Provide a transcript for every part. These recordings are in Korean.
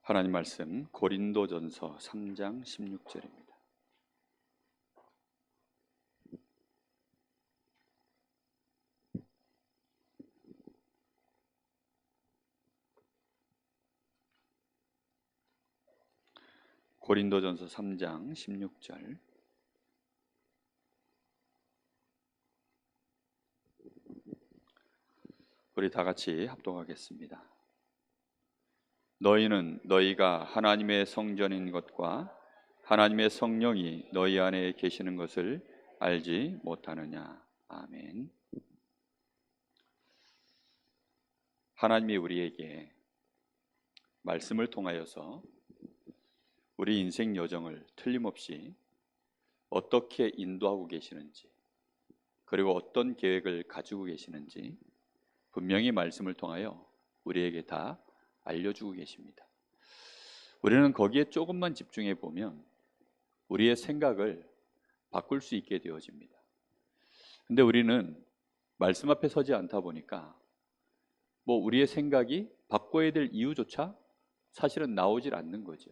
하나님 말씀 고린도전서 3장 16절입니다. 고린도전서 3장 16절. 우리 다 같이 합독하겠습니다. 너희는 너희가 하나님의 성전인 것과 하나님의 성령이 너희 안에 계시는 것을 알지 못하느냐. 아멘. 하나님이 우리에게 말씀을 통하여서 우리 인생 여정을 틀림없이 어떻게 인도하고 계시는지, 그리고 어떤 계획을 가지고 계시는지 분명히 말씀을 통하여 우리에게 다 알려주고 계십니다. 우리는 거기에 조금만 집중해 보면 우리의 생각을 바꿀 수 있게 되어집니다. 근데 우리는 말씀 앞에 서지 않다 보니까 우리의 생각이 바꿔야 될 이유조차 사실은 나오질 않는 거죠.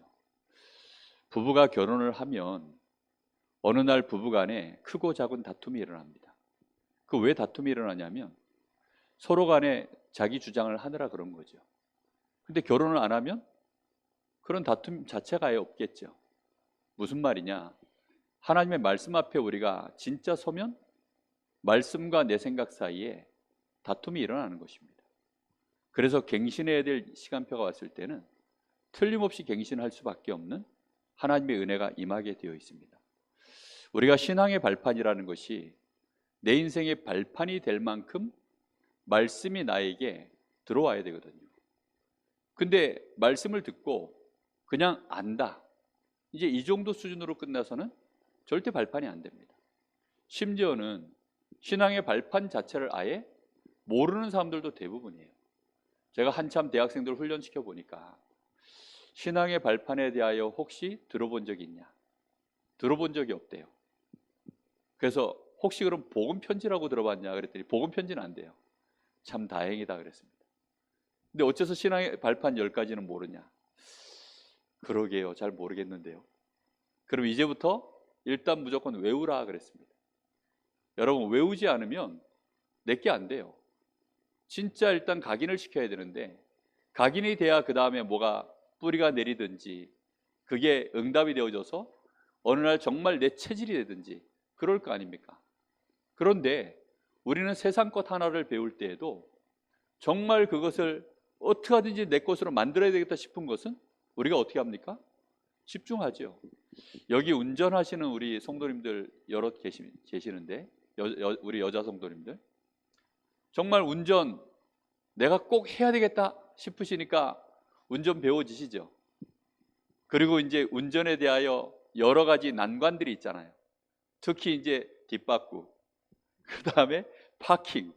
부부가 결혼을 하면 어느 날 부부간에 크고 작은 다툼이 일어납니다. 그 왜 다툼이 일어나냐면 서로 간에 자기 주장을 하느라 그런 거죠. 근데 결혼을 안 하면 그런 다툼 자체가 아예 없겠죠. 무슨 말이냐? 하나님의 말씀 앞에 우리가 진짜 서면 말씀과 내 생각 사이에 다툼이 일어나는 것입니다. 그래서 갱신해야 될 시간표가 왔을 때는 틀림없이 갱신할 수밖에 없는 하나님의 은혜가 임하게 되어 있습니다. 우리가 신앙의 발판이라는 것이 내 인생의 발판이 될 만큼 말씀이 나에게 들어와야 되거든요. 근데 말씀을 듣고 그냥 안다, 이제 이 정도 수준으로 끝나서는 절대 발판이 안 됩니다. 심지어는 신앙의 발판 자체를 아예 모르는 사람들도 대부분이에요. 제가 한참 대학생들 훈련시켜 보니까 신앙의 발판에 대하여 혹시 들어본 적이 있냐? 들어본 적이 없대요. 그래서 혹시 그럼 복음 편지라고 들어봤냐 그랬더니 복음 편지는 안 돼요. 참 다행이다 그랬습니다. 근데 어째서 신앙의 발판 10가지는 모르냐? 그러게요. 잘 모르겠는데요. 그럼 이제부터 일단 무조건 외우라 그랬습니다. 여러분, 외우지 않으면 내게 안 돼요. 진짜 일단 각인을 시켜야 되는데, 각인이 돼야 그 다음에 뭐가 뿌리가 내리든지 그게 응답이 되어져서 어느 날 정말 내 체질이 되든지 그럴 거 아닙니까? 그런데 우리는 세상 것 하나를 배울 때에도 정말 그것을 어떻게 하든지 내 것으로 만들어야 되겠다 싶은 것은 우리가 어떻게 합니까? 집중하죠. 여기 운전하시는 우리 성도님들 여럿 계시는데 우리 여자 성도님들 정말 운전 내가 꼭 해야 되겠다 싶으시니까 운전 배워지시죠. 그리고 이제 운전에 대하여 여러 가지 난관들이 있잖아요. 특히 이제 뒷바퀴, 그 다음에 파킹,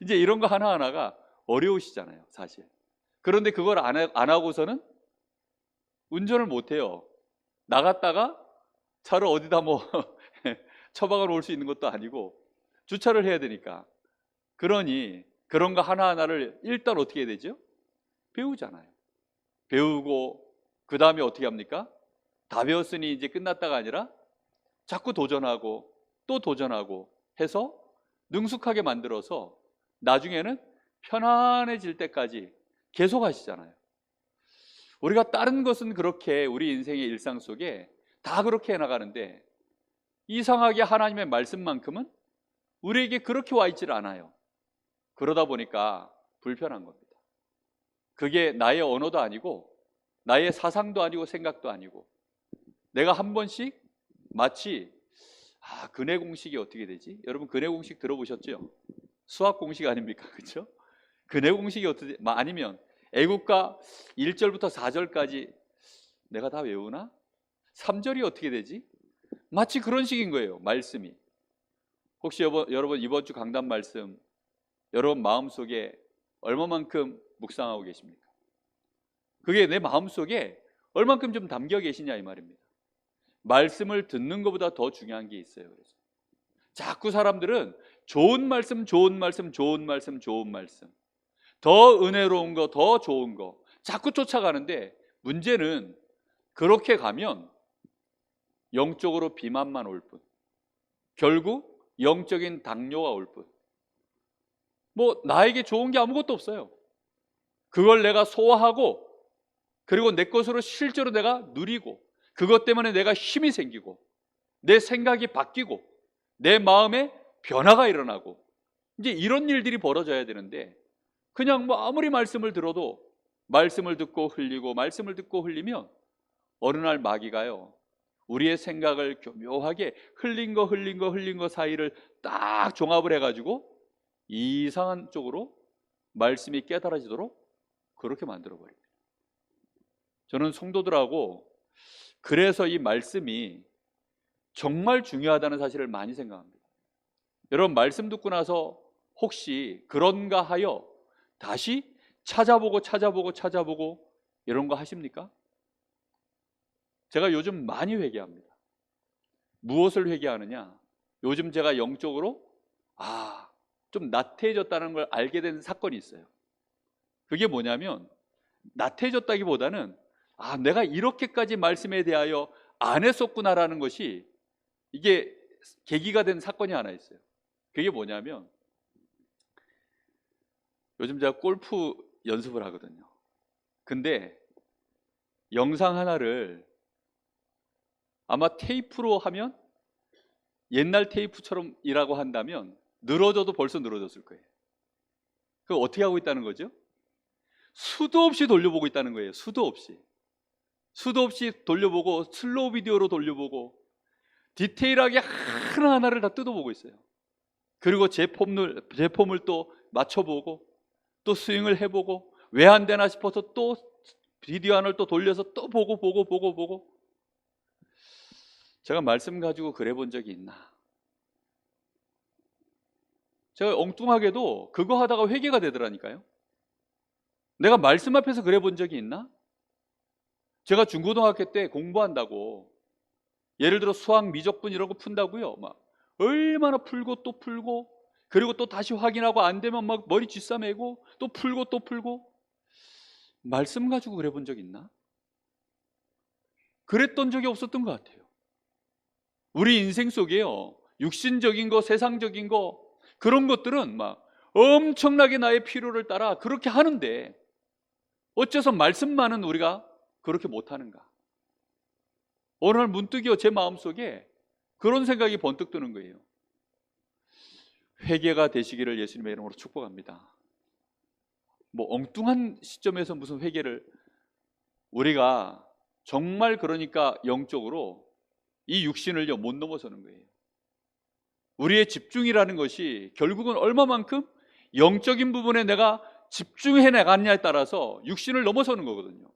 이제 이런 거 하나하나가 어려우시잖아요, 사실. 그런데 그걸 안 하고서는 운전을 못 해요. 나갔다가 차를 어디다 처박아 놓을 수 있는 것도 아니고 주차를 해야 되니까. 그러니 그런 거 하나하나를 일단 어떻게 해야 되죠? 배우잖아요. 배우고 그 다음에 어떻게 합니까? 다 배웠으니 이제 끝났다가 아니라 자꾸 도전하고 또 도전하고 해서 능숙하게 만들어서 나중에는 편안해질 때까지 계속 하시잖아요. 우리가 다른 것은 그렇게 우리 인생의 일상 속에 다 그렇게 해나가는데 이상하게 하나님의 말씀만큼은 우리에게 그렇게 와 있질 않아요. 그러다 보니까 불편한 겁니다. 그게 나의 언어도 아니고 나의 사상도 아니고 생각도 아니고 내가 한 번씩 마치 근해 공식이 어떻게 되지? 여러분 근해 공식 들어보셨죠? 수학 공식 아닙니까? 그렇죠? 근해 공식이 어떻게 아니면 애국가 1절부터 4절까지 내가 다 외우나? 3절이 어떻게 되지? 마치 그런 식인 거예요. 말씀이. 혹시 여러분 이번 주 강단 말씀 여러분 마음속에 얼마만큼 묵상하고 계십니까? 그게 내 마음속에 얼만큼 좀 담겨 계시냐 이 말입니다. 말씀을 듣는 것보다 더 중요한 게 있어요. 그래서 자꾸 사람들은 좋은 말씀, 좋은 말씀, 좋은 말씀, 좋은 말씀, 더 은혜로운 거, 더 좋은 거 자꾸 쫓아가는데 문제는 그렇게 가면 영적으로 비만만 올 뿐, 결국 영적인 당뇨가 올 뿐, 뭐 나에게 좋은 게 아무것도 없어요. 그걸 내가 소화하고 그리고 내 것으로 실제로 내가 누리고 그것 때문에 내가 힘이 생기고 내 생각이 바뀌고 내 마음에 변화가 일어나고 이제 이런 일들이 벌어져야 되는데 그냥 뭐 아무리 말씀을 들어도 말씀을 듣고 흘리고 말씀을 듣고 흘리면 어느 날 마귀가요 우리의 생각을 교묘하게 흘린 거 사이를 딱 종합을 해가지고 이상한 쪽으로 말씀이 깨달아지도록 그렇게 만들어버립니다. 저는 성도들하고 그래서 이 말씀이 정말 중요하다는 사실을 많이 생각합니다. 여러분 말씀 듣고 나서 혹시 그런가 하여 다시 찾아보고 이런 거 하십니까? 제가 요즘 많이 회개합니다. 무엇을 회개하느냐? 요즘 제가 영적으로 좀 나태해졌다는 걸 알게 된 사건이 있어요. 그게 뭐냐면 나태해졌다기보다는 내가 이렇게까지 말씀에 대하여 안 했었구나라는 것이 이게 계기가 된 사건이 하나 있어요. 그게 뭐냐면 요즘 제가 골프 연습을 하거든요. 근데 영상 하나를 아마 테이프로 하면 옛날 테이프처럼 이라고 한다면 늘어져도 벌써 늘어졌을 거예요. 그거 어떻게 하고 있다는 거죠? 수도 없이 돌려보고 있다는 거예요. 수도 없이 돌려보고 슬로우 비디오로 돌려보고 디테일하게 하나하나를 다 뜯어보고 있어요. 그리고 제폼을 또 맞춰보고 또 스윙을 해보고 왜 안 되나 싶어서 또 비디오 하나를 또 돌려서 또 보고 제가 말씀 가지고 그래 본 적이 있나? 제가 엉뚱하게도 그거 하다가 회개가 되더라니까요. 내가 말씀 앞에서 그래 본 적이 있나? 제가 중고등학교 때 공부한다고 예를 들어 수학 미적분 이런 거 푼다고요. 막 얼마나 풀고 또 풀고 그리고 또 다시 확인하고 안 되면 막 머리 쥐싸매고 또 풀고 말씀 가지고 그래 본 적 있나? 그랬던 적이 없었던 것 같아요. 우리 인생 속에요 육신적인 거 세상적인 거 그런 것들은 막 엄청나게 나의 필요를 따라 그렇게 하는데 어째서 말씀만은 우리가 그렇게 못하는가? 어느 날 문득이요 제 마음속에 그런 생각이 번뜩 드는 거예요. 회개가 되시기를 예수님의 이름으로 축복합니다. 뭐 엉뚱한 시점에서 무슨 회개를 우리가 정말 그러니까 영적으로 이 육신을요 못 넘어서는 거예요. 우리의 집중이라는 것이 결국은 얼마만큼 영적인 부분에 내가 집중해 나갔냐에 따라서 육신을 넘어서는 거거든요.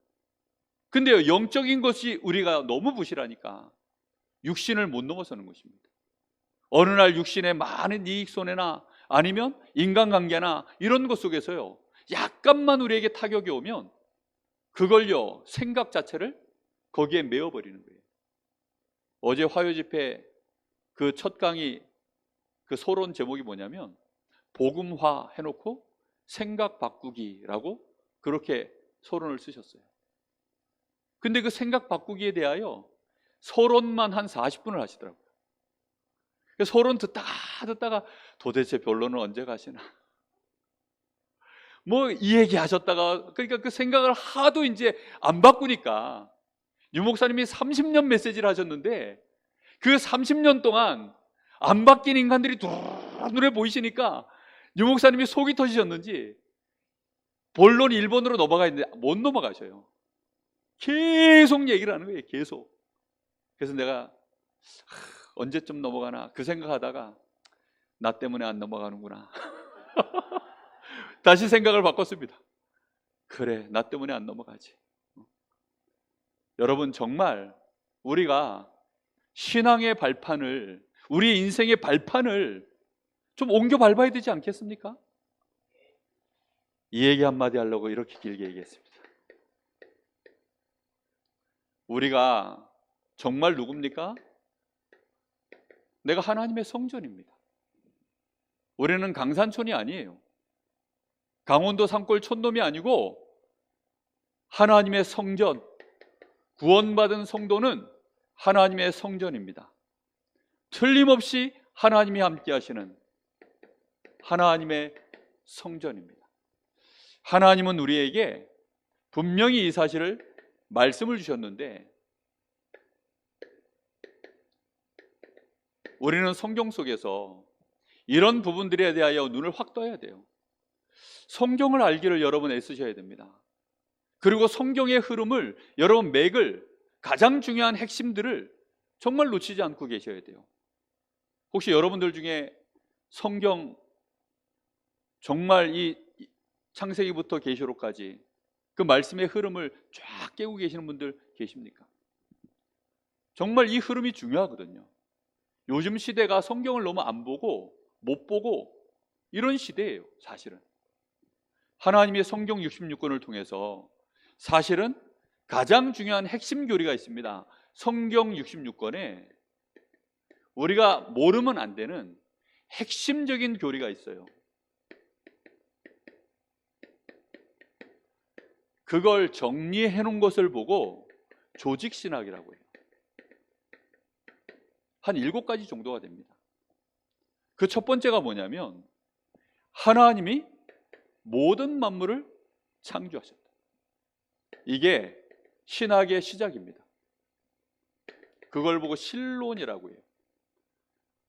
근데요 영적인 것이 우리가 너무 부실하니까 육신을 못 넘어서는 것입니다. 어느 날 육신의 많은 이익 손해나 아니면 인간관계나 이런 것 속에서요 약간만 우리에게 타격이 오면 그걸요 생각 자체를 거기에 메어버리는 거예요. 어제 화요 집회 그 첫 강의 그 서론 제목이 뭐냐면 복음화 해놓고 생각 바꾸기라고 그렇게 서론을 쓰셨어요. 근데 그 생각 바꾸기에 대하여 서론만 한 40분을 하시더라고요. 서론 듣다가 도대체 변론은 언제 가시나 뭐 이 얘기 하셨다가 그러니까 그 생각을 하도 이제 안 바꾸니까 유 목사님이 30년 메시지를 하셨는데 그 30년 동안 안 바뀐 인간들이 눈에 보이시니까 유 목사님이 속이 터지셨는지 본론 1번으로 넘어가 있는데 못 넘어가셔요. 계속 얘기를 하는 거예요. 계속. 그래서 내가 언제쯤 넘어가나 그 생각하다가 나 때문에 안 넘어가는구나. 다시 생각을 바꿨습니다. 그래, 나 때문에 안 넘어가지. 여러분 정말 우리가 신앙의 발판을 우리 인생의 발판을 좀 옮겨 밟아야 되지 않겠습니까? 이 얘기 한마디 하려고 이렇게 길게 얘기했습니다. 우리가 정말 누굽니까? 내가 하나님의 성전입니다. 우리는 강산촌이 아니에요. 강원도 산골 촌놈이 아니고 하나님의 성전, 구원받은 성도는 하나님의 성전입니다. 틀림없이 하나님이 함께 하시는 하나님의 성전입니다. 하나님은 우리에게 분명히 이 사실을 말씀을 주셨는데, 우리는 성경 속에서 이런 부분들에 대하여 눈을 확 떠야 돼요. 성경을 알기를 여러분 애쓰셔야 됩니다. 그리고 성경의 흐름을, 여러분 맥을, 가장 중요한 핵심들을 정말 놓치지 않고 계셔야 돼요. 혹시 여러분들 중에 성경 정말 이 창세기부터 계시록까지 그 말씀의 흐름을 쫙 깨고 계시는 분들 계십니까? 정말 이 흐름이 중요하거든요. 요즘 시대가 성경을 너무 안 보고 못 보고 이런 시대예요. 사실은 하나님의 성경 66권을 통해서 사실은 가장 중요한 핵심 교리가 있습니다. 성경 66권에 우리가 모르면 안 되는 핵심적인 교리가 있어요. 그걸 정리해 놓은 것을 보고 조직신학이라고 해요. 한 7가지 정도가 됩니다. 그 첫 번째가 뭐냐면, 하나님이 모든 만물을 창조하셨다. 이게 신학의 시작입니다. 그걸 보고 신론이라고 해요.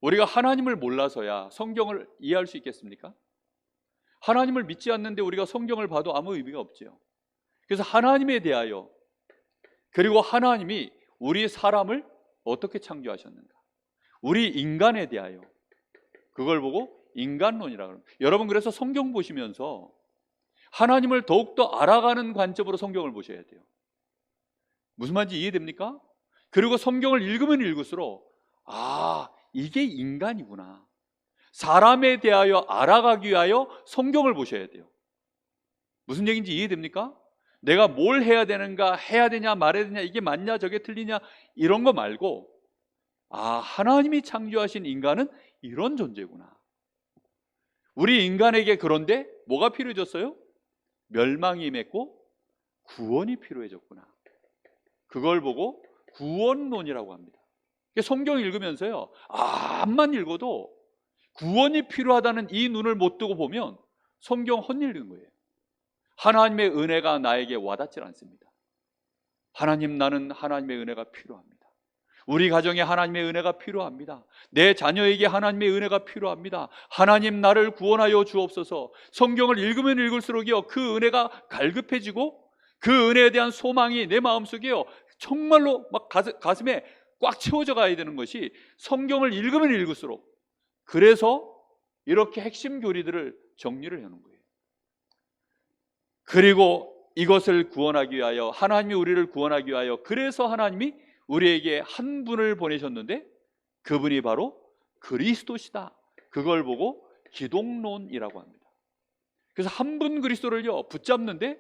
우리가 하나님을 몰라서야 성경을 이해할 수 있겠습니까? 하나님을 믿지 않는데 우리가 성경을 봐도 아무 의미가 없죠. 그래서 하나님에 대하여, 그리고 하나님이 우리 사람을 어떻게 창조하셨는가, 우리 인간에 대하여, 그걸 보고 인간론이라고 합니다. 여러분, 그래서 성경 보시면서 하나님을 더욱더 알아가는 관점으로 성경을 보셔야 돼요. 무슨 말인지 이해됩니까? 그리고 성경을 읽으면 읽을수록 이게 인간이구나, 사람에 대하여 알아가기 위하여 성경을 보셔야 돼요. 무슨 얘기인지 이해됩니까? 내가 뭘 해야 되는가, 해야 되냐 말해야 되냐, 이게 맞냐 저게 틀리냐 이런 거 말고, 하나님이 창조하신 인간은 이런 존재구나. 우리 인간에게 그런데 뭐가 필요해졌어요? 멸망이 임했고 구원이 필요해졌구나. 그걸 보고 구원론이라고 합니다. 성경 읽으면서요, 암만 읽어도 구원이 필요하다는 이 눈을 못 뜨고 보면 성경 헛읽는 거예요. 하나님의 은혜가 나에게 와닿지 않습니다. 하나님, 나는 하나님의 은혜가 필요합니다. 우리 가정에 하나님의 은혜가 필요합니다. 내 자녀에게 하나님의 은혜가 필요합니다. 하나님, 나를 구원하여 주옵소서. 성경을 읽으면 읽을수록요, 그 은혜가 갈급해지고 그 은혜에 대한 소망이 내 마음속에요, 정말로 막 가슴에 꽉 채워져 가야 되는 것이 성경을 읽으면 읽을수록. 그래서 이렇게 핵심 교리들을 정리를 해놓은 거예요. 그리고 이것을 구원하기 위하여, 하나님이 우리를 구원하기 위하여, 그래서 하나님이 우리에게 한 분을 보내셨는데 그분이 바로 그리스도시다. 그걸 보고 기독론이라고 합니다. 그래서 한 분 그리스도를요 붙잡는데,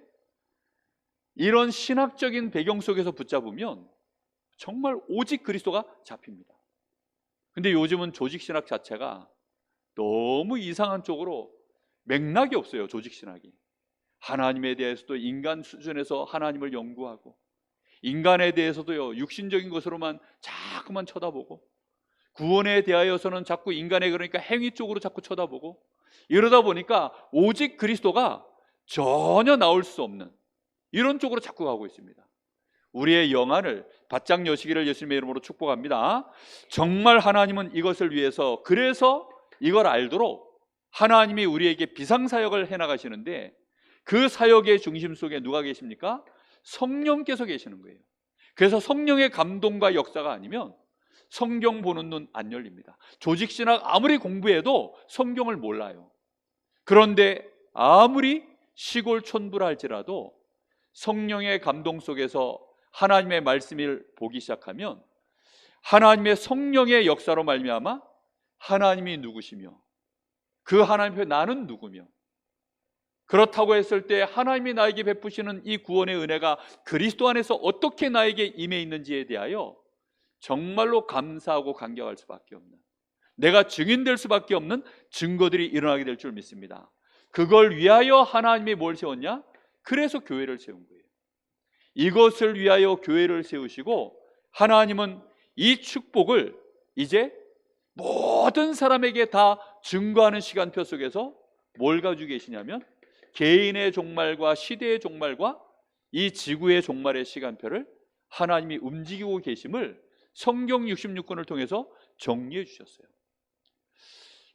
이런 신학적인 배경 속에서 붙잡으면 정말 오직 그리스도가 잡힙니다. 근데 요즘은 조직신학 자체가 너무 이상한 쪽으로 맥락이 없어요. 조직신학이 하나님에 대해서도 인간 수준에서 하나님을 연구하고, 인간에 대해서도요 육신적인 것으로만 자꾸만 쳐다보고, 구원에 대하여서는 자꾸 인간의, 그러니까 행위 쪽으로 자꾸 쳐다보고, 이러다 보니까 오직 그리스도가 전혀 나올 수 없는 이런 쪽으로 자꾸 가고 있습니다. 우리의 영안을 바짝 여시기를 예수님의 이름으로 축복합니다. 정말 하나님은 이것을 위해서, 그래서 이걸 알도록 하나님이 우리에게 비상사역을 해나가시는데, 그 사역의 중심 속에 누가 계십니까? 성령께서 계시는 거예요. 그래서 성령의 감동과 역사가 아니면 성경 보는 눈 안 열립니다. 조직신학 아무리 공부해도 성경을 몰라요. 그런데 아무리 시골 촌부라 할지라도 성령의 감동 속에서 하나님의 말씀을 보기 시작하면, 하나님의 성령의 역사로 말미암아 하나님이 누구시며, 그 하나님 앞에 나는 누구며, 그렇다고 했을 때 하나님이 나에게 베푸시는 이 구원의 은혜가 그리스도 안에서 어떻게 나에게 임해 있는지에 대하여 정말로 감사하고 감격할 수밖에 없는, 내가 증인될 수밖에 없는 증거들이 일어나게 될 줄 믿습니다. 그걸 위하여 하나님이 뭘 세웠냐? 그래서 교회를 세운 거예요. 이것을 위하여 교회를 세우시고 하나님은 이 축복을 이제 모든 사람에게 다 증거하는 시간표 속에서 뭘 가지고 계시냐면 개인의 종말과 시대의 종말과 이 지구의 종말의 시간표를 하나님이 움직이고 계심을 성경 66권을 통해서 정리해 주셨어요.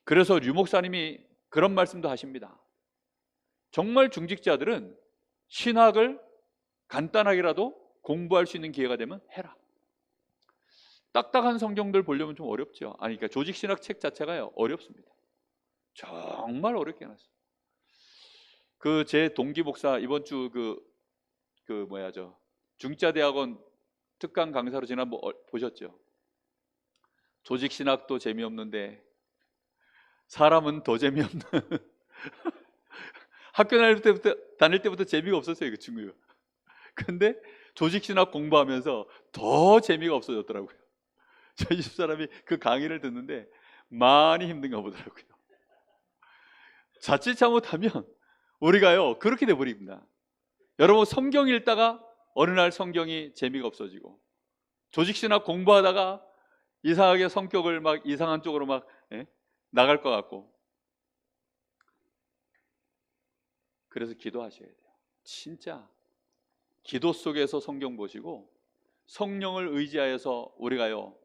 그래서 류 목사님이 그런 말씀도 하십니다. 정말 중직자들은 신학을 간단하게라도 공부할 수 있는 기회가 되면 해라. 딱딱한 성경들 보려면 좀 어렵죠. 그러니까 조직신학 책 자체가요 어렵습니다. 정말 어렵게 해놨어요. 그 제 동기 목사 이번 주 중자대학원 특강 강사로 지난번 보셨죠? 조직신학도 재미없는데 사람은 더 재미없는 학교 다닐 때부터 재미가 없었어요, 그 친구가. 근데 조직신학 공부하면서 더 재미가 없어졌더라고요. 저희 집사람이 그 강의를 듣는데 많이 힘든가 보더라고요. 자칫 잘못하면 우리가요 그렇게 돼버립니다. 여러분 성경 읽다가 어느 날 성경이 재미가 없어지고 조직신학 공부하다가 이상하게 성격을 막 이상한 쪽으로 막 나갈 것 같고. 그래서 기도하셔야 돼요. 진짜 기도 속에서 성경 보시고 성령을 의지하여서 우리가요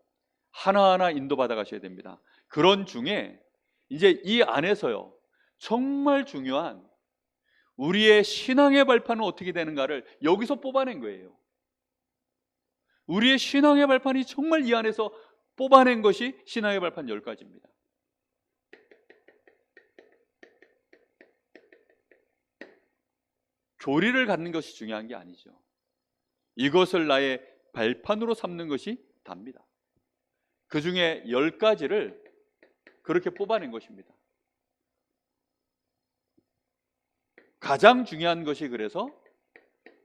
하나하나 인도받아 가셔야 됩니다. 그런 중에 이제 이 안에서요 정말 중요한 우리의 신앙의 발판은 어떻게 되는가를 여기서 뽑아낸 거예요. 우리의 신앙의 발판이 정말 이 안에서 뽑아낸 것이 신앙의 발판 10가지입니다. 교리를 갖는 것이 중요한 게 아니죠. 이것을 나의 발판으로 삼는 것이 답니다. 그 중에 10가지를 그렇게 뽑아낸 것입니다. 가장 중요한 것이 그래서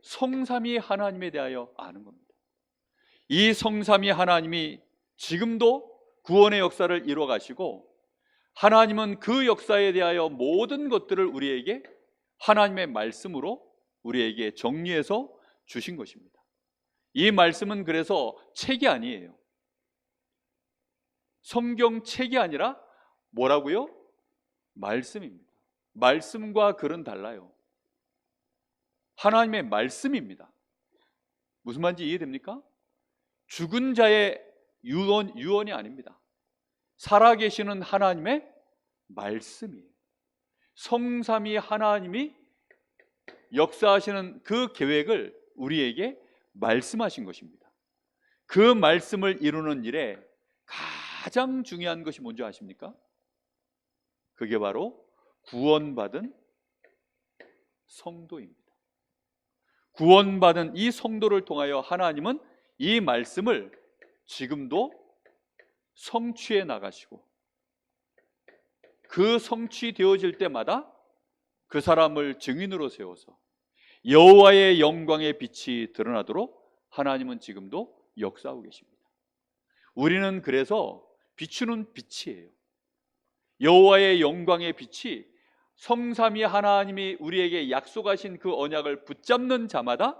성삼위 하나님에 대하여 아는 겁니다. 이 성삼위 하나님이 지금도 구원의 역사를 이루어 가시고 하나님은 그 역사에 대하여 모든 것들을 우리에게 하나님의 말씀으로 우리에게 정리해서 주신 것입니다. 이 말씀은 그래서 책이 아니에요. 성경책이 아니라 뭐라고요? 말씀입니다. 말씀과 글은 달라요. 하나님의 말씀입니다. 무슨 말인지 이해됩니까? 죽은 자의 유언이 아닙니다. 살아계시는 하나님의 말씀이에요. 성삼위 하나님이 역사하시는 그 계획을 우리에게 말씀하신 것입니다. 그 말씀을 이루는 일에 가장 중요한 것이 뭔지 아십니까? 그게 바로 구원받은 성도입니다. 구원받은 이 성도를 통하여 하나님은 이 말씀을 지금도 성취해 나가시고 그 성취되어질 때마다 그 사람을 증인으로 세워서 여호와의 영광의 빛이 드러나도록 하나님은 지금도 역사하고 계십니다. 우리는 그래서 비추는 빛이에요. 여호와의 영광의 빛이 성삼위 하나님이 우리에게 약속하신 그 언약을 붙잡는 자마다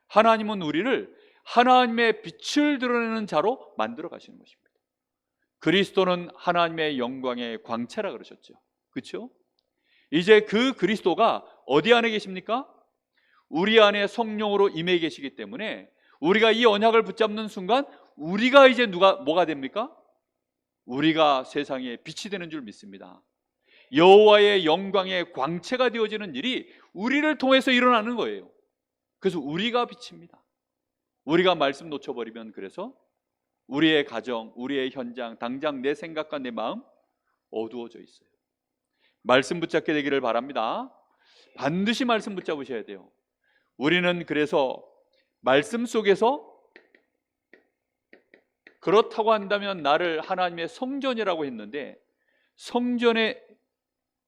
하나님은 우리를 하나님의 빛을 드러내는 자로 만들어 가시는 것입니다. 그리스도는 하나님의 영광의 광채라 그러셨죠. 그렇죠? 이제 그 그리스도가 어디 안에 계십니까? 우리 안에 성령으로 임해 계시기 때문에 우리가 이 언약을 붙잡는 순간 우리가 이제 뭐가 됩니까? 우리가 세상에 빛이 되는 줄 믿습니다. 여호와의 영광의 광채가 되어지는 일이 우리를 통해서 일어나는 거예요. 그래서 우리가 빛입니다. 우리가 말씀 놓쳐버리면 그래서 우리의 가정, 우리의 현장, 당장 내 생각과 내 마음 어두워져 있어요. 말씀 붙잡게 되기를 바랍니다. 반드시 말씀 붙잡으셔야 돼요. 우리는 그래서 말씀 속에서 그렇다고 한다면 나를 하나님의 성전이라고 했는데 성전에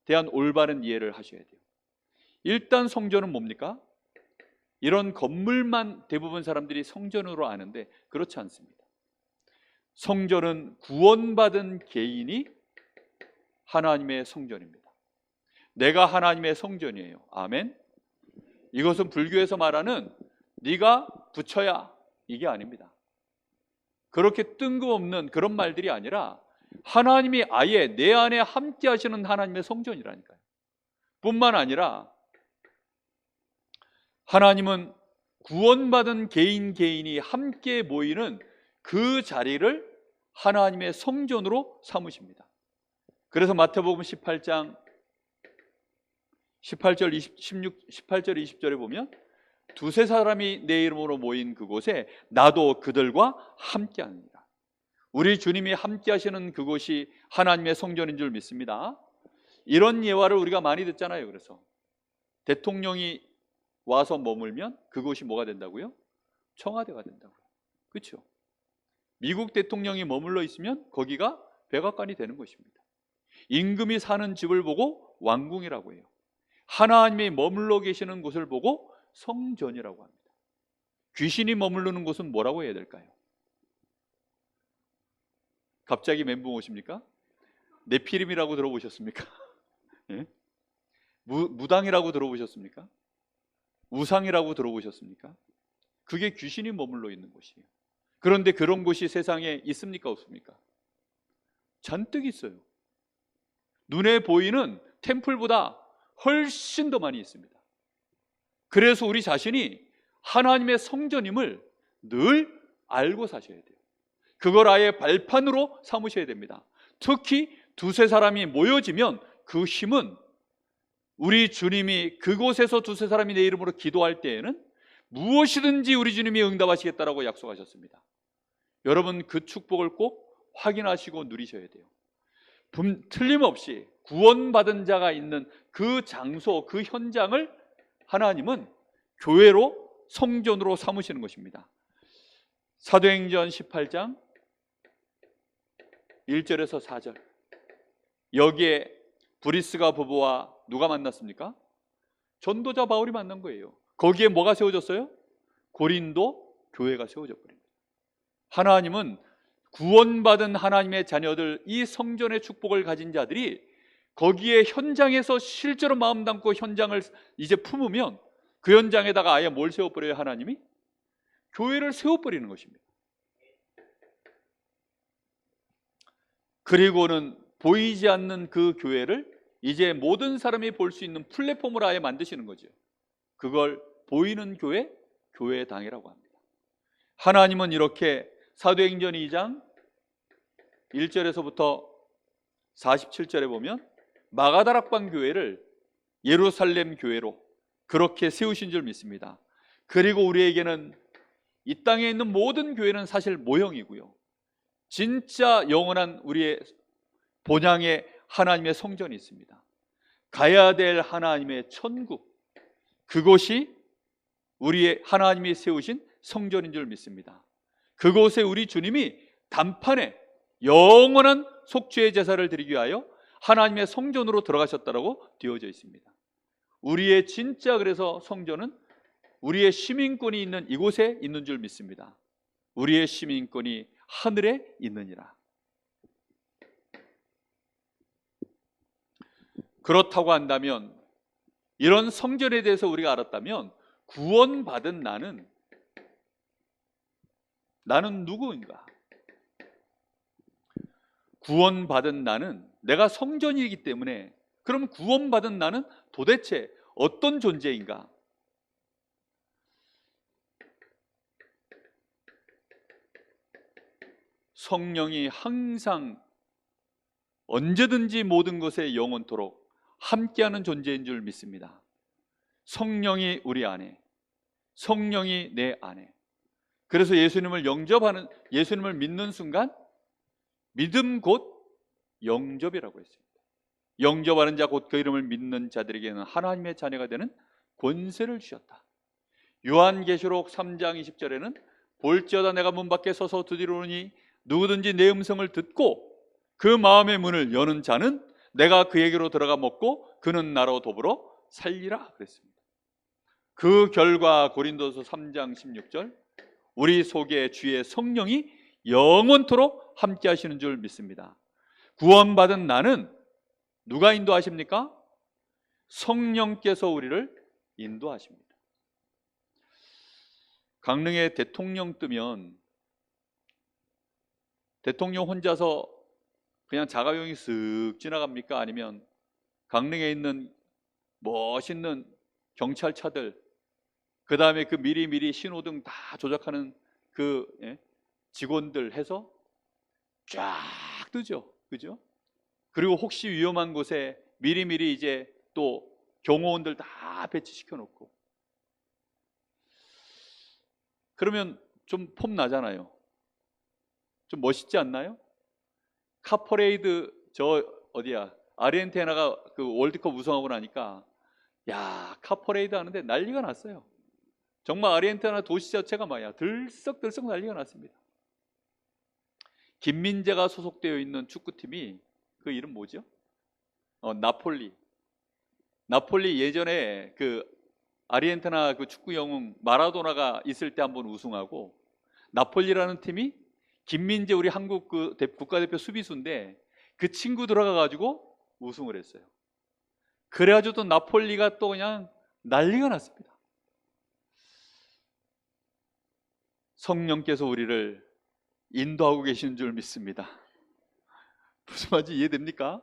대한 올바른 이해를 하셔야 돼요. 일단 성전은 뭡니까? 이런 건물만 대부분 사람들이 성전으로 아는데 그렇지 않습니다. 성전은 구원받은 개인이 하나님의 성전입니다. 내가 하나님의 성전이에요. 아멘. 이것은 불교에서 말하는 네가 부처야, 이게 아닙니다. 그렇게 뜬금없는 그런 말들이 아니라 하나님이 아예 내 안에 함께 하시는 하나님의 성전이라니까요. 뿐만 아니라 하나님은 구원받은 개인이 함께 모이는 그 자리를 하나님의 성전으로 삼으십니다. 그래서 마태복음 18장 18절 20절에 보면 두세 사람이 내 이름으로 모인 그곳에 나도 그들과 함께 하느니라. 우리 주님이 함께 하시는 그곳이 하나님의 성전인 줄 믿습니다. 이런 예화를 우리가 많이 듣잖아요. 그래서 대통령이 와서 머물면 그곳이 뭐가 된다고요? 청와대가 된다고요. 그렇죠? 미국 대통령이 머물러 있으면 거기가 백악관이 되는 것입니다. 임금이 사는 집을 보고 왕궁이라고 해요. 하나님이 머물러 계시는 곳을 보고 성전이라고 합니다. 귀신이 머무르는 곳은 뭐라고 해야 될까요? 갑자기 멘붕 오십니까? 네피림이라고 들어보셨습니까? 예? 무당이라고 들어보셨습니까? 우상이라고 들어보셨습니까? 그게 귀신이 머물러 있는 곳이에요. 그런데 그런 곳이 세상에 있습니까? 없습니까? 잔뜩 있어요. 눈에 보이는 템플보다 훨씬 더 많이 있습니다. 그래서 우리 자신이 하나님의 성전임을 늘 알고 사셔야 돼요. 그걸 아예 발판으로 삼으셔야 됩니다. 특히 두세 사람이 모여지면 그 힘은 우리 주님이 그곳에서 두세 사람이 내 이름으로 기도할 때에는 무엇이든지 우리 주님이 응답하시겠다라고 약속하셨습니다. 여러분 그 축복을 꼭 확인하시고 누리셔야 돼요. 틀림없이 구원받은 자가 있는 그 장소, 그 현장을 하나님은 교회로, 성전으로 삼으시는 것입니다. 사도행전 18장 1절에서 4절, 여기에 브리스가 부부와 누가 만났습니까? 전도자 바울이 만난 거예요. 거기에 뭐가 세워졌어요? 고린도 교회가 세워져 버립니다. 하나님은 구원받은 하나님의 자녀들, 이 성전의 축복을 가진 자들이 거기에 현장에서 실제로 마음 담고 현장을 이제 품으면 그 현장에다가 아예 뭘 세워버려요? 하나님이? 교회를 세워버리는 것입니다. 그리고는 보이지 않는 그 교회를 이제 모든 사람이 볼 수 있는 플랫폼을 아예 만드시는 거죠. 그걸 보이는 교회, 교회의 당이라고 합니다. 하나님은 이렇게 사도행전 2장 1절에서부터 47절에 보면 마가다락방 교회를 예루살렘 교회로 그렇게 세우신 줄 믿습니다. 그리고 우리에게는 이 땅에 있는 모든 교회는 사실 모형이고요, 진짜 영원한 우리의 본향의 하나님의 성전이 있습니다. 가야 될 하나님의 천국, 그곳이 우리의 하나님이 세우신 성전인 줄 믿습니다. 그곳에 우리 주님이 단판에 영원한 속죄의 제사를 드리기 위하여 하나님의 성전으로 들어가셨다라고 되어져 있습니다. 우리의 진짜 그래서 성전은 우리의 시민권이 있는 이곳에 있는 줄 믿습니다. 우리의 시민권이 하늘에 있느니라. 그렇다고 한다면, 이런 성전에 대해서 우리가 알았다면 구원받은 나는 누구인가? 구원받은 나는 내가 성전이기 때문에, 그럼 구원받은 나는 도대체 어떤 존재인가? 성령이 항상 언제든지 모든 것에 영원토록 함께하는 존재인 줄 믿습니다. 성령이 우리 안에, 성령이 내 안에. 그래서 예수님을 믿는 순간 믿음 곧 영접이라고 했습니다. 영접하는 자 곧 그 이름을 믿는 자들에게는 하나님의 자녀가 되는 권세를 주셨다. 요한계시록 3장 20절에는 볼지어다 내가 문 밖에 서서 두드리노니 누구든지 내 음성을 듣고 그 마음의 문을 여는 자는 내가 그에게로 들어가 먹고 그는 나로 더불어 살리라 그랬습니다. 그 결과 고린도서 3장 16절, 우리 속에 주의 성령이 영원토록 함께 하시는 줄 믿습니다. 구원받은 나는 누가 인도하십니까? 성령께서 우리를 인도하십니다. 강릉에 대통령 뜨면 대통령 혼자서 그냥 자가용이 쓱 지나갑니까? 아니면 강릉에 있는 멋있는 경찰차들, 그 다음에 그 미리미리 신호등 다 조작하는 그 직원들 해서 쫙 뜨죠. 그죠? 그리고 혹시 위험한 곳에 미리미리 이제 또 경호원들 다 배치시켜 놓고, 그러면 좀 폼 나잖아요. 좀 멋있지 않나요? 카퍼레이드 저 어디야 아르헨티나가 그 월드컵 우승하고 나니까 야 카퍼레이드 하는데 난리가 났어요. 정말 아르헨티나 도시 자체가 말이야 들썩들썩 난리가 났습니다. 김민재가 소속되어 있는 축구팀이 그 이름 뭐죠? 나폴리. 나폴리 예전에 그 아르헨티나 그 축구 영웅 마라도나가 있을 때 한번 우승하고, 나폴리라는 팀이 김민재 우리 한국 그 국가대표 수비수인데 그 친구 들어가 가지고 우승을 했어요. 그래가지고 또 나폴리가 또 그냥 난리가 났습니다. 성령께서 우리를 인도하고 계시는 줄 믿습니다. 무슨 말인지 이해됩니까?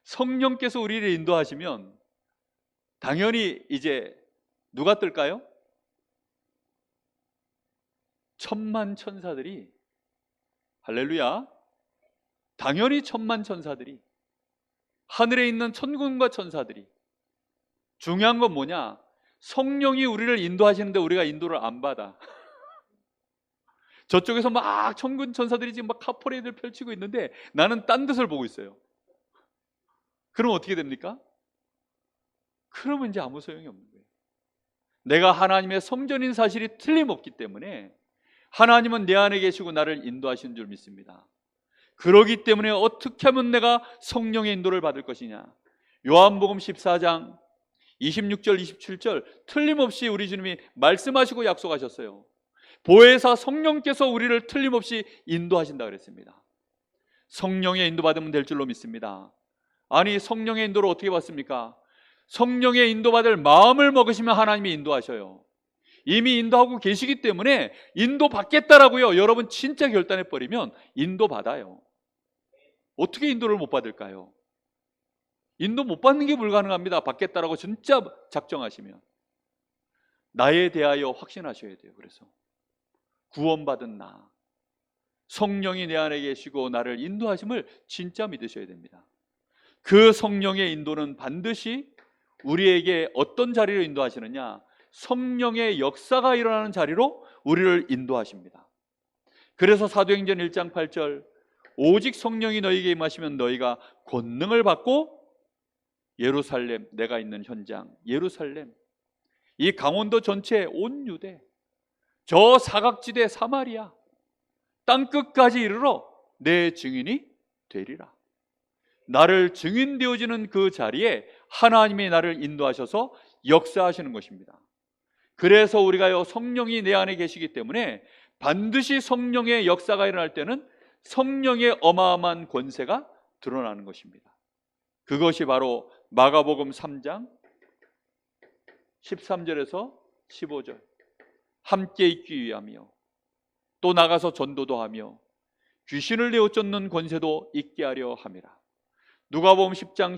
성령께서 우리를 인도하시면 당연히 이제 누가 뜰까요? 천만 천사들이, 할렐루야, 당연히 천만 천사들이, 하늘에 있는 천군과 천사들이. 중요한 건 뭐냐? 성령이 우리를 인도하시는데 우리가 인도를 안 받아. 저쪽에서 막 천군 천사들이 지금 막 카퍼레이드를 펼치고 있는데 나는 딴 데를 보고 있어요. 그럼 어떻게 됩니까? 그러면 이제 아무 소용이 없는 거예요. 내가 하나님의 성전인 사실이 틀림없기 때문에 하나님은 내 안에 계시고 나를 인도하시는 줄 믿습니다. 그러기 때문에 어떻게 하면 내가 성령의 인도를 받을 것이냐? 요한복음 14장 26절 27절 틀림없이 우리 주님이 말씀하시고 약속하셨어요. 보혜사 성령께서 우리를 틀림없이 인도하신다 그랬습니다. 성령의 인도받으면 될 줄로 믿습니다. 아니 성령의 인도를 어떻게 받습니까? 성령의 인도받을 마음을 먹으시면 하나님이 인도하셔요. 이미 인도하고 계시기 때문에 인도받겠다라고요. 여러분 진짜 결단해버리면 인도받아요. 어떻게 인도를 못 받을까요? 인도 못 받는 게 불가능합니다. 받겠다라고 진짜 작정하시면. 나에 대하여 확신하셔야 돼요. 그래서 구원받은 나, 성령이 내 안에 계시고 나를 인도하심을 진짜 믿으셔야 됩니다. 그 성령의 인도는 반드시 우리에게 어떤 자리로 인도하시느냐? 성령의 역사가 일어나는 자리로 우리를 인도하십니다. 그래서 사도행전 1장 8절 오직 성령이 너희에게 임하시면 너희가 권능을 받고 예루살렘, 내가 있는 현장 예루살렘, 이 강원도 전체 온 유대, 저 사각지대 사마리아 땅끝까지 이르러 내 증인이 되리라. 나를 증인 되어지는 그 자리에 하나님이 나를 인도하셔서 역사하시는 것입니다. 그래서 우리가요 성령이 내 안에 계시기 때문에 반드시 성령의 역사가 일어날 때는 성령의 어마어마한 권세가 드러나는 것입니다. 그것이 바로 마가복음 3장 13절에서 15절 함께 있기 위하며 또 나가서 전도도 하며 귀신을 내어 쫓는 권세도 있게 하려 함이라. 누가복음 10장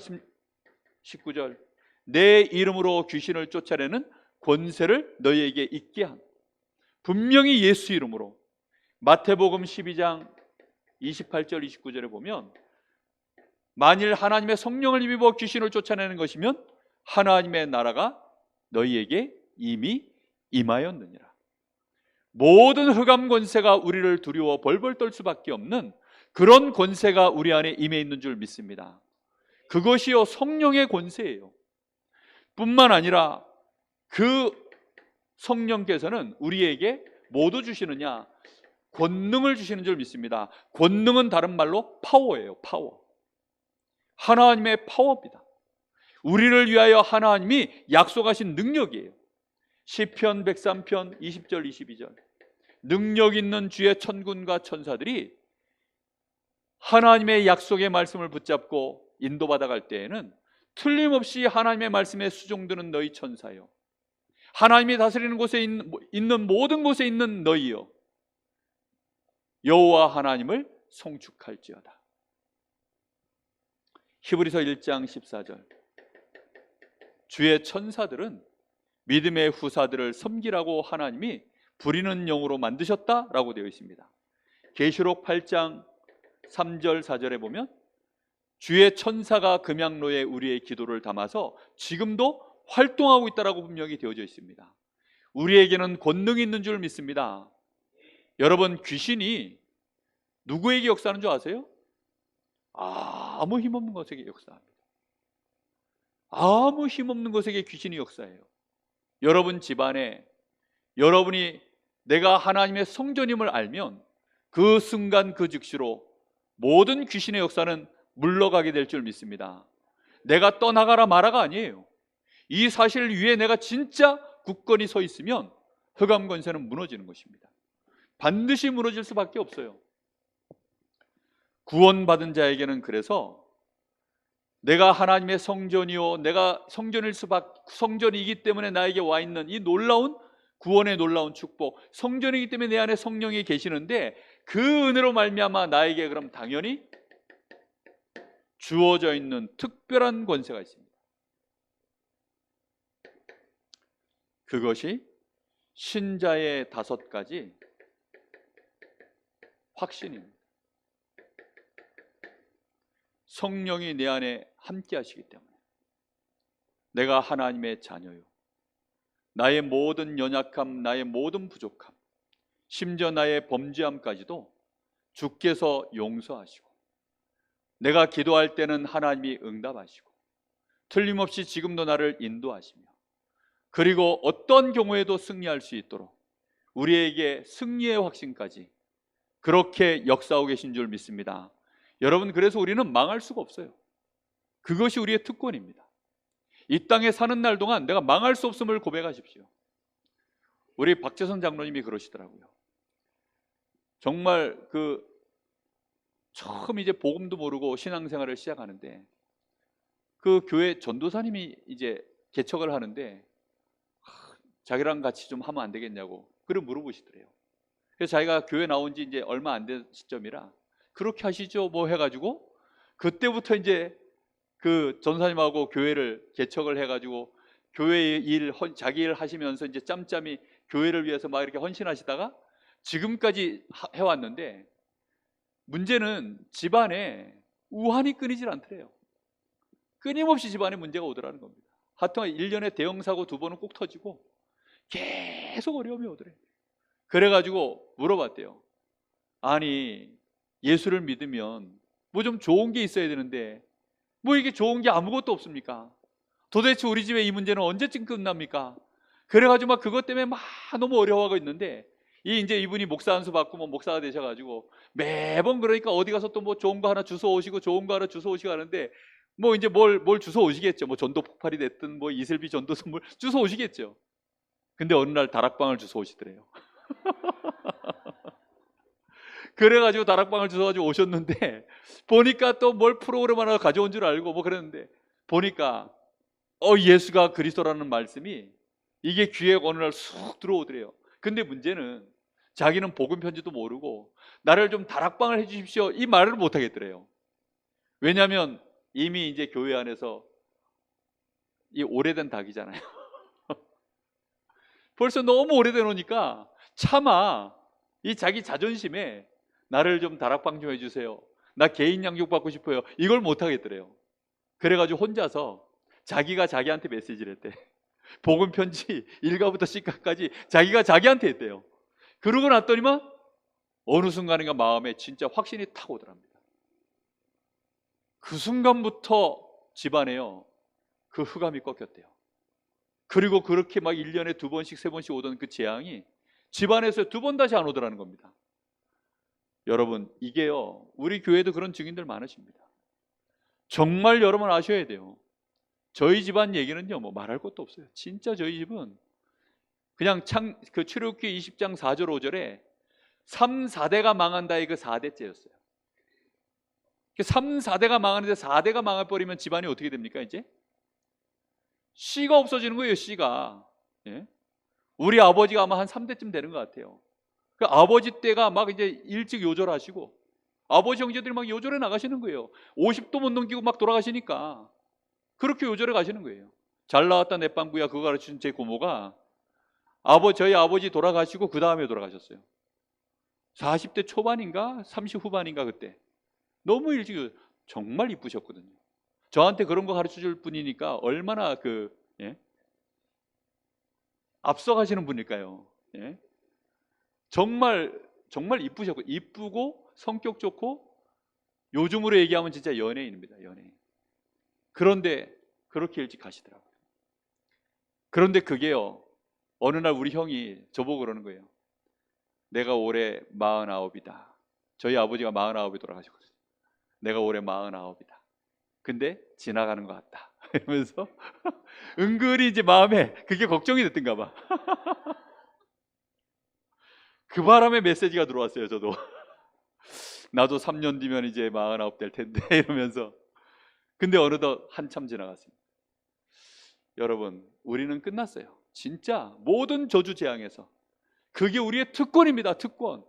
19절 내 이름으로 귀신을 쫓아내는 권세를 너희에게 있게 한, 분명히 예수 이름으로. 마태복음 12장 28절 29절에 보면 만일 하나님의 성령을 힘입어 귀신을 쫓아내는 것이면 하나님의 나라가 너희에게 이미 임하였느니라. 모든 흑암 권세가 우리를 두려워 벌벌 떨 수밖에 없는 그런 권세가 우리 안에 임해 있는 줄 믿습니다. 그것이요 성령의 권세예요. 뿐만 아니라 그 성령께서는 우리에게 뭐도 주시느냐? 권능을 주시는 줄 믿습니다. 권능은 다른 말로 파워예요. 파워. 하나님의 파워입니다. 우리를 위하여 하나님이 약속하신 능력이에요. 시편 103편 20절 22절 능력 있는 주의 천군과 천사들이 하나님의 약속의 말씀을 붙잡고 인도받아 갈 때에는 틀림없이 하나님의 말씀에 수종드는 너희 천사요, 하나님이 다스리는 곳에 있는 모든 곳에 있는 너희여, 여호와 하나님을 송축할지어다. 히브리서 1장 14절. 주의 천사들은 믿음의 후사들을 섬기라고 하나님이 부리는 영으로 만드셨다라고 되어 있습니다. 계시록 8장 3절 4절에 보면 주의 천사가 금양로에 우리의 기도를 담아서 지금도 활동하고 있다라고 분명히 되어져 있습니다. 우리에게는 권능이 있는 줄 믿습니다. 여러분, 귀신이 누구에게 역사하는 줄 아세요? 아무 힘없는 것에게 역사합니다. 아무 힘없는 것에게 귀신이 역사해요. 여러분 집안에 여러분이 내가 하나님의 성전임을 알면 그 순간 그 즉시로 모든 귀신의 역사는 물러가게 될 줄 믿습니다. 내가 떠나가라 마라가 아니에요. 이 사실 위에 내가 진짜 굳건히 서 있으면 흑암 권세는 무너지는 것입니다. 반드시 무너질 수밖에 없어요. 구원받은 자에게는 그래서 내가 하나님의 성전이요, 내가 성전이기 때문에 나에게 와 있는 이 놀라운 구원의 놀라운 축복, 성전이기 때문에 내 안에 성령이 계시는데 그 은혜로 말미암아 나에게 그럼 당연히 주어져 있는 특별한 권세가 있습니다. 그것이 신자의 5가지 확신입니다. 성령이 내 안에 함께 하시기 때문에 내가 하나님의 자녀요, 나의 모든 연약함, 나의 모든 부족함, 심지어 나의 범죄함까지도 주께서 용서하시고, 내가 기도할 때는 하나님이 응답하시고, 틀림없이 지금도 나를 인도하시며, 그리고 어떤 경우에도 승리할 수 있도록 우리에게 승리의 확신까지 그렇게 역사하고 계신 줄 믿습니다. 여러분, 그래서 우리는 망할 수가 없어요. 그것이 우리의 특권입니다. 이 땅에 사는 날 동안 내가 망할 수 없음을 고백하십시오. 우리 박재선 장로님이 그러시더라고요. 정말 처음 이제 복음도 모르고 신앙생활을 시작하는데 그 교회 전도사님이 이제 개척을 하는데 자기랑 같이 좀 하면 안 되겠냐고 그걸 물어보시더래요. 그래서 자기가 교회 나온 지 이제 얼마 안 된 시점이라 그렇게 하시죠 뭐 해가지고 그때부터 이제 그 전사님하고 교회를 개척을 해가지고 교회 일, 자기 일 하시면서 이제 짬짬이 교회를 위해서 막 이렇게 헌신하시다가 지금까지 해왔는데, 문제는 집안에 우환이 끊이질 않더래요. 끊임없이 집안에 문제가 오더라는 겁니다. 하여튼 1년에 대형 사고 2번은 꼭 터지고 계속 어려움이 오더래요. 그래가지고 물어봤대요. 아니, 예수를 믿으면 뭐 좀 좋은 게 있어야 되는데 뭐 이게 좋은 게 아무것도 없습니까? 도대체 우리 집에 이 문제는 언제쯤 끝납니까? 그래가지고 막 그것 때문에 막 너무 어려워하고 있는데, 이제 이분이 목사 안수 받고 뭐 목사가 되셔가지고 매번 그러니까 어디 가서 또 뭐 좋은 거 하나 주워 오시고 좋은 거 하나 주워 오시고 하는데, 뭐 이제 뭘 주워 오시겠죠. 뭐 전도 폭발이 됐든 뭐 이슬비 전도 선물 주워 오시겠죠. 근데 어느 날 다락방을 주워 오시더래요. 그래가지고 다락방을 주워가지고 오셨는데 보니까 또 뭘 프로그램 하나 가져온 줄 알고 뭐 그랬는데 보니까 예수가 그리스도라는 말씀이 이게 귀에 어느 날 쑥 들어오더래요. 근데 문제는 자기는 복음 편지도 모르고 나를 좀 다락방을 해주십시오 이 말을 못 하겠더래요. 왜냐하면 이미 이제 교회 안에서 이 오래된 닭이잖아요. 벌써 너무 오래돼 놓으니까 차마 이 자기 자존심에 나를 좀 다락방 좀 해주세요, 나 개인 양육 받고 싶어요, 이걸 못 하겠더래요. 그래가지고 혼자서 자기가 자기한테 메시지를 했대. 복음 편지 1가부터 10가까지 자기가 자기한테 했대요. 그러고 났더니만 어느 순간인가 마음에 진짜 확신이 탁 오더랍니다. 그 순간부터 집안에요 그 흑암이 꺾였대요. 그리고 그렇게 막 1년에 2번씩 3번씩 오던 그 재앙이 집안에서 2번 다시 안 오더라는 겁니다. 여러분, 이게요 우리 교회도 그런 증인들 많으십니다. 정말 여러분 아셔야 돼요. 저희 집안 얘기는요 뭐 말할 것도 없어요. 진짜 저희 집은 그냥 그 출애굽기 20장 4절 5절에 3, 4대가 망한다의 그 4대째였어요. 3, 4대가 망하는데 4대가 망해버리면 집안이 어떻게 됩니까? 이제 씨가 없어지는 거예요. 씨가. 예? 우리 아버지가 아마 한 3대쯤 되는 것 같아요. 그 아버지 때가 막 이제 일찍 요절하시고 아버지 형제들이 막 요절해 나가시는 거예요. 50도 못 넘기고 막 돌아가시니까 그렇게 요절해 가시는 거예요. 잘 나왔다 내빵구야 그거 가르치는 제 고모가 저희 아버지 돌아가시고 그 다음에 돌아가셨어요. 40대 초반인가 30 후반인가 그때. 너무 일찍 정말 이쁘셨거든요. 저한테 그런 거 가르쳐 줄 분이니까 얼마나 예? 앞서가시는 분일까요? 예? 정말 이쁘셨고 이쁘고 성격 좋고 요즘으로 얘기하면 진짜 연예인입니다. 연예인. 그런데 그렇게 일찍 가시더라고요. 그런데 그게요. 어느 날 우리 형이 저보고 그러는 거예요. 내가 올해 49이다. 저희 아버지가 49에 돌아가셨거든요. 내가 올해 49이다. 근데 지나가는 것 같다. 이러면서 은근히 이제 마음에 그게 걱정이 됐던가 봐. 그 바람에 메시지가 들어왔어요. 저도 나도 3년 뒤면 이제 49 될 텐데 이러면서. 근데 어느덧 한참 지나갔습니다. 여러분, 우리는 끝났어요. 진짜 모든 저주 재앙에서 그게 우리의 특권입니다. 특권.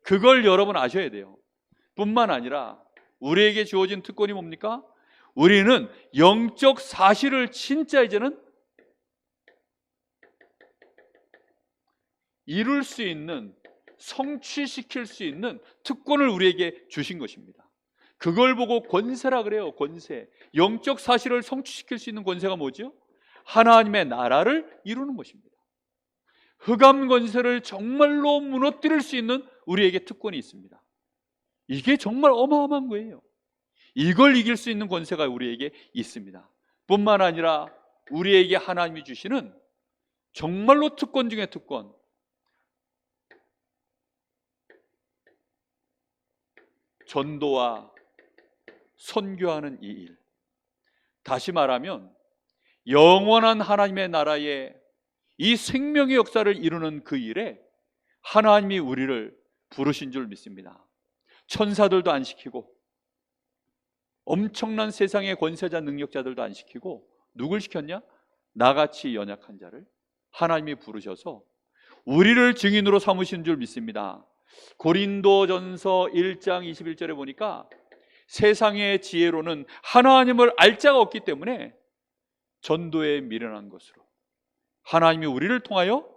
그걸 여러분 아셔야 돼요. 뿐만 아니라 우리에게 주어진 특권이 뭡니까? 우리는 영적 사실을 진짜 이제는 이룰 수 있는, 성취시킬 수 있는 특권을 우리에게 주신 것입니다. 그걸 보고 권세라 그래요. 권세. 영적 사실을 성취시킬 수 있는 권세가 뭐죠? 하나님의 나라를 이루는 것입니다. 흑암 권세를 정말로 무너뜨릴 수 있는 우리에게 특권이 있습니다. 이게 정말 어마어마한 거예요. 이걸 이길 수 있는 권세가 우리에게 있습니다. 뿐만 아니라 우리에게 하나님이 주시는 정말로 특권 중에 특권, 전도와 선교하는 이 일. 다시 말하면 영원한 하나님의 나라에 이 생명의 역사를 이루는 그 일에 하나님이 우리를 부르신 줄 믿습니다. 천사들도 안 시키고 엄청난 세상의 권세자 능력자들도 안 시키고 누굴 시켰냐? 나같이 연약한 자를 하나님이 부르셔서 우리를 증인으로 삼으신 줄 믿습니다. 고린도전서 1장 21절에 보니까 세상의 지혜로는 하나님을 알 자가 없기 때문에 전도에 미련한 것으로 하나님이 우리를 통하여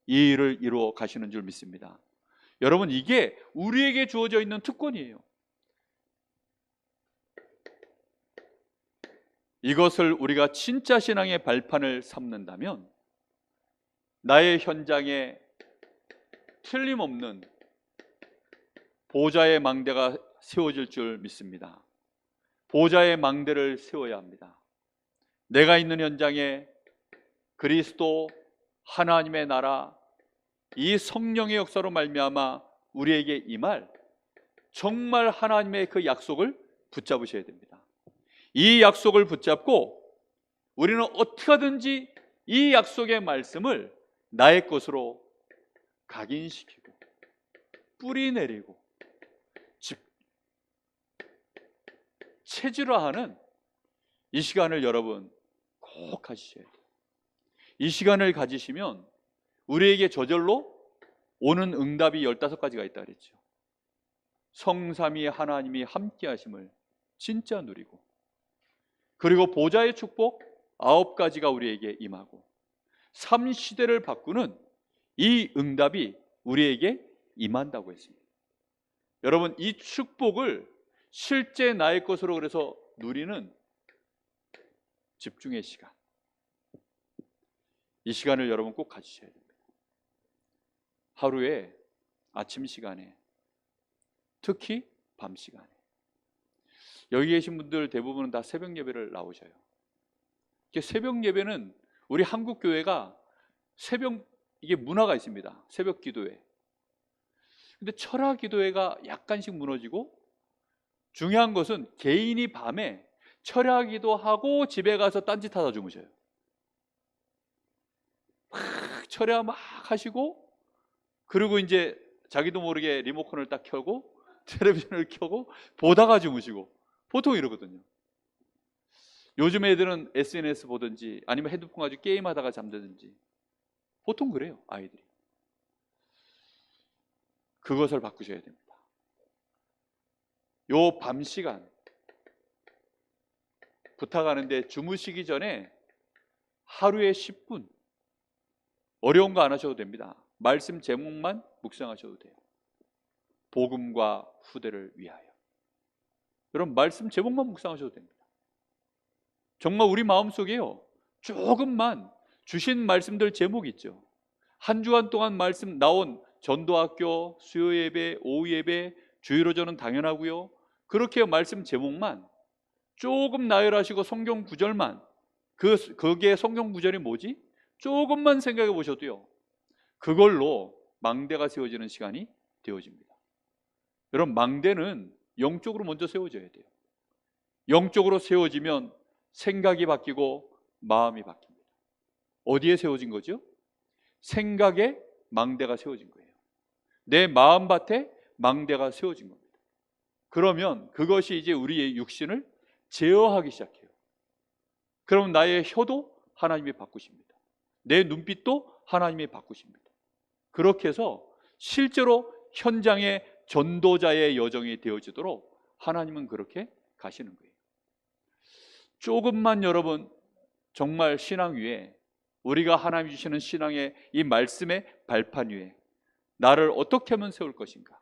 이 일을 이루어 가시는 줄 믿습니다. 여러분, 이게 우리에게 주어져 있는 특권이에요. 이것을 우리가 진짜 신앙의 발판을 삼는다면 나의 현장에 틀림없는 보좌의 망대가 세워질 줄 믿습니다. 보좌의 망대를 세워야 합니다. 내가 있는 현장에 그리스도 하나님의 나라 이 성령의 역사로 말미암아 우리에게 임할 정말 하나님의 그 약속을 붙잡으셔야 됩니다. 이 약속을 붙잡고 우리는 어떻게 하든지 이 약속의 말씀을 나의 것으로 각인시키고 뿌리 내리고 체질화하는 이 시간을 여러분 꼭 가지셔야 돼요. 이 시간을 가지시면 우리에게 저절로 오는 응답이 15가지가 있다 그랬죠. 성삼위 하나님이 함께 하심을 진짜 누리고, 그리고 보좌의 축복 9가지가 우리에게 임하고, 삶 시대를 바꾸는 이 응답이 우리에게 임한다고 했습니다. 여러분, 이 축복을 실제 나의 것으로 그래서 누리는 집중의 시간, 이 시간을 여러분 꼭 가지셔야 됩니다. 하루에 아침 시간에, 특히 밤 시간에. 여기 계신 분들 대부분은 다 새벽 예배를 나오셔요. 새벽 예배는 우리 한국 교회가 이게 문화가 있습니다. 새벽 기도회. 근데 철학 기도회가 약간씩 무너지고, 중요한 것은 개인이 밤에 철야 기도하고 집에 가서 딴짓하다 주무셔요. 막 철야 막 하시고, 그리고 이제 자기도 모르게 리모컨을 딱 켜고 텔레비전을 켜고 보다가 주무시고, 보통 이러거든요. 요즘 애들은 SNS 보든지 아니면 핸드폰 가지고 게임하다가 잠드든지. 보통 그래요, 아이들이. 그것을 바꾸셔야 됩니다. 요 밤 시간 부탁하는데 주무시기 전에 하루에 10분, 어려운 거 안 하셔도 됩니다. 말씀 제목만 묵상하셔도 돼요. 복음과 후대를 위하여. 여러분, 말씀 제목만 묵상하셔도 됩니다. 정말 우리 마음속에요, 조금만 주신 말씀들 제목 있죠. 한 주간 동안 말씀 나온 전도학교, 수요예배, 오후예배, 주일오전은 당연하고요. 그렇게 말씀 제목만 조금 나열하시고 성경 구절만, 거기에 성경 구절이 뭐지? 조금만 생각해 보셔도요, 그걸로 망대가 세워지는 시간이 되어집니다. 여러분, 망대는 영적으로 먼저 세워져야 돼요. 영적으로 세워지면 생각이 바뀌고 마음이 바뀝니다. 어디에 세워진 거죠? 생각에 망대가 세워진 거예요. 내 마음밭에 망대가 세워진 겁니다. 그러면 그것이 이제 우리의 육신을 제어하기 시작해요. 그럼 나의 혀도 하나님이 바꾸십니다. 내 눈빛도 하나님이 바꾸십니다. 그렇게 해서 실제로 현장의 전도자의 여정이 되어지도록 하나님은 그렇게 가시는 거예요. 조금만 여러분, 정말 신앙 위에, 우리가 하나님이 주시는 신앙의 이 말씀의 발판 위에 나를 어떻게 하면 세울 것인가?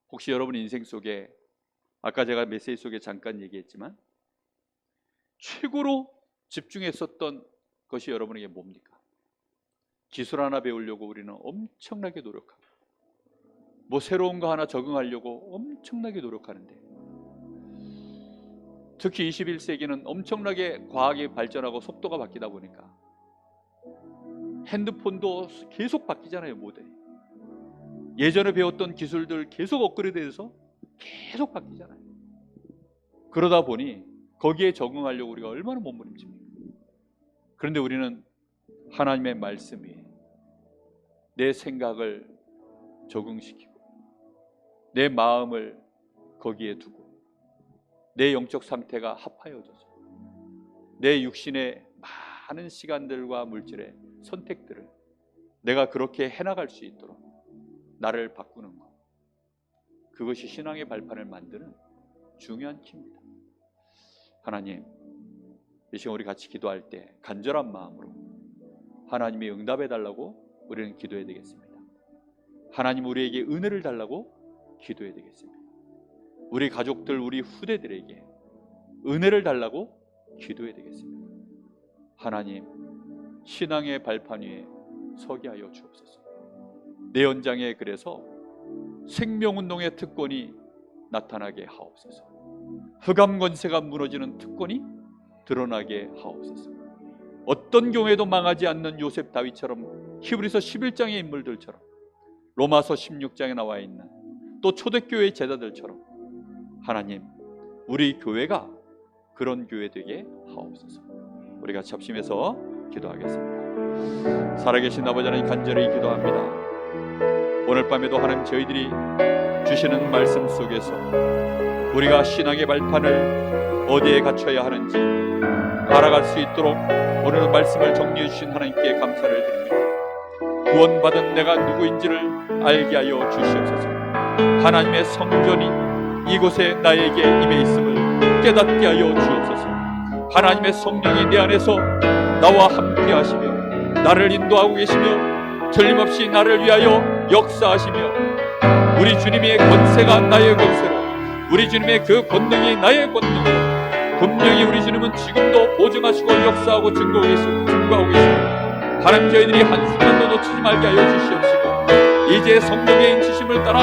혹시 여러분 인생 속에, 아까 제가 메시지 속에 잠깐 얘기했지만 최고로 집중했었던 것이 여러분에게 뭡니까? 기술 하나 배우려고 우리는 엄청나게 노력하고, 뭐 새로운 거 하나 적응하려고 엄청나게 노력하는데, 특히 21세기는 엄청나게 과학이 발전하고 속도가 바뀌다 보니까 핸드폰도 계속 바뀌잖아요. 모델이. 예전에 배웠던 기술들 계속 업그레이드해서 계속 바뀌잖아요. 그러다 보니 거기에 적응하려고 우리가 얼마나 몸부림칩니까? 그런데 우리는 하나님의 말씀 위에 내 생각을 적응시키고 내 마음을 거기에 두고 내 영적 상태가 합하여져서 내 육신의 많은 시간들과 물질의 선택들을 내가 그렇게 해나갈 수 있도록 나를 바꾸는 것, 그것이 신앙의 발판을 만드는 중요한 키입니다. 하나님, 이 시간 우리 같이 기도할 때 간절한 마음으로 하나님이 응답해 달라고 우리는 기도해야 되겠습니다. 하나님, 우리에게 은혜를 달라고 기도해야 되겠습니다. 우리 가족들, 우리 후대들에게 은혜를 달라고 기도해야 되겠습니다. 하나님, 신앙의 발판 위에 서게 하여 주옵소서. 내 연장에 그래서 생명운동의 특권이 나타나게 하옵소서. 흑암 권세가 무너지는 특권이 드러나게 하옵소서. 어떤 경우에도 망하지 않는 요셉, 다윗처럼, 히브리서 11장의 인물들처럼, 로마서 16장에 나와 있는 또 초대교회의 제자들처럼 하나님, 우리 교회가 그런 교회 되게 하옵소서. 우리가 합심해서 기도하겠습니다. 살아계신 아버지 하나님, 간절히 기도합니다. 오늘 밤에도 하나님, 저희들이 주시는 말씀 속에서 우리가 신앙의 발판을 어디에 갖춰야 하는지 알아갈 수 있도록 오늘 말씀을 정리해 주신 하나님께 감사를 드립니다. 구원받은 내가 누구인지를 알게 하여 주시옵소서. 하나님의 성전이 이곳에 나에게 임해 있음을 깨닫게 하여 주옵소서. 하나님의 성령이 내 안에서 나와 함께 하시며 나를 인도하고 계시며 틀림없이 나를 위하여 역사하시며, 우리 주님의 권세가 나의 권세로, 우리 주님의 그 권능이 나의 권능으로 분명히 우리 주님은 지금도 보증하시고 역사하고 증거하고 계시고, 하나님, 저희들이 한순간도 놓치지 말게 하여 주시옵시고, 이제 성령의 인치심을 따라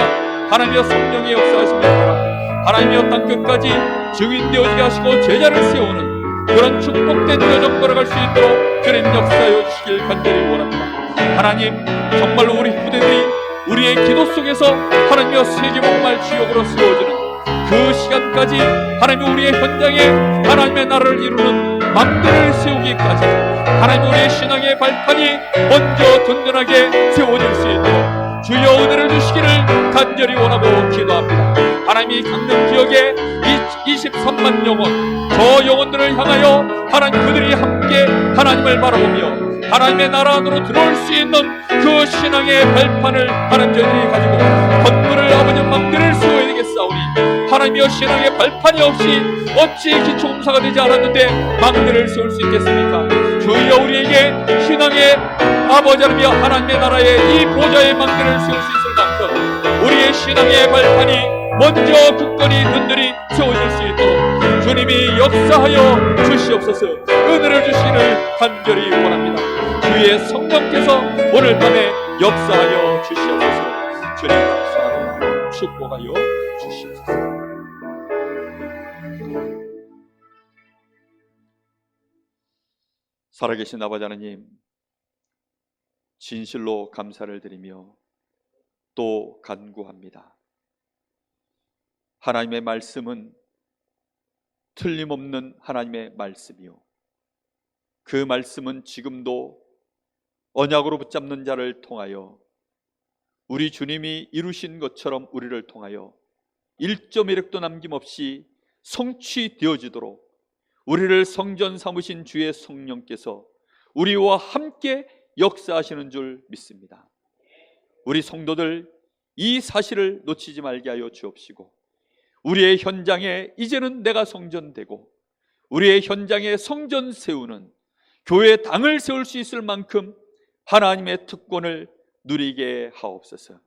하나님의 성령의 역사하심을 따라 하나님의 땅 끝까지 증인되어지게 하시고 제자를 세우는 그런 축복된 여정 걸어갈 수 있도록 주님 역사하여 주시길 간절히 원합니다. 하나님, 정말로 우리 후대들이 우리의 기도 속에서 하나님의 세계복음할 주역으로 세워지는 그 시간까지 하나님, 우리의 현장에 하나님의 나라를 이루는 망대를 세우기까지 하나님, 우리의 신앙의 발판이 먼저 든든하게 세워질 수 있도록 주여 은혜를 주시기를 간절히 원하고 기도합니다. 하나님이 강릉 지역에 23만 영혼, 저 영혼들을 향하여 하나님, 그들이 함께 하나님을 바라보며 하나님의 나라 안으로 들어올 수 있는 그 신앙의 발판을 하나님 저희들이 가지고 건물을 아버지 망대를 세워야 되겠사오니 하나님이여 신앙의 발판이 없이 어찌 기초공사가 되지 않았는데 망대를 세울 수 있겠습니까? 주여 우리에게 신앙의 아버지 하나님의 나라의 이 보좌의 망대를 세울 수 있을 만큼 우리의 신앙의 발판이 먼저 굳건히 든든히 세워질 수 있도록 주님이 역사하여 주시옵소서. 은혜를 주시기를 간절히 원합니다. 주의 성령께서 오늘 밤에 역사하여 주시옵소서. 주님 감사합니다. 축복하여 주시옵소서. 살아계신 아버지 하나님, 진실로 감사를 드리며 또 간구합니다. 하나님의 말씀은 틀림없는 하나님의 말씀이요, 그 말씀은 지금도 언약으로 붙잡는 자를 통하여 우리 주님이 이루신 것처럼 우리를 통하여 1.1획도 남김없이 성취되어지도록 우리를 성전 삼으신 주의 성령께서 우리와 함께 역사하시는 줄 믿습니다. 우리 성도들 이 사실을 놓치지 말게 하여 주옵시고 우리의 현장에 이제는 내가 성전되고 우리의 현장에 성전 세우는 교회 당을 세울 수 있을 만큼 하나님의 특권을 누리게 하옵소서.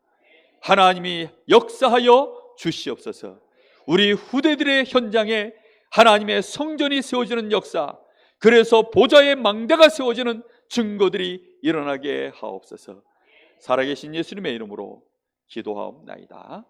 하나님이 역사하여 주시옵소서. 우리 후대들의 현장에 하나님의 성전이 세워지는 역사, 그래서 보좌의 망대가 세워지는 증거들이 일어나게 하옵소서. 살아계신 예수님의 이름으로 기도하옵나이다.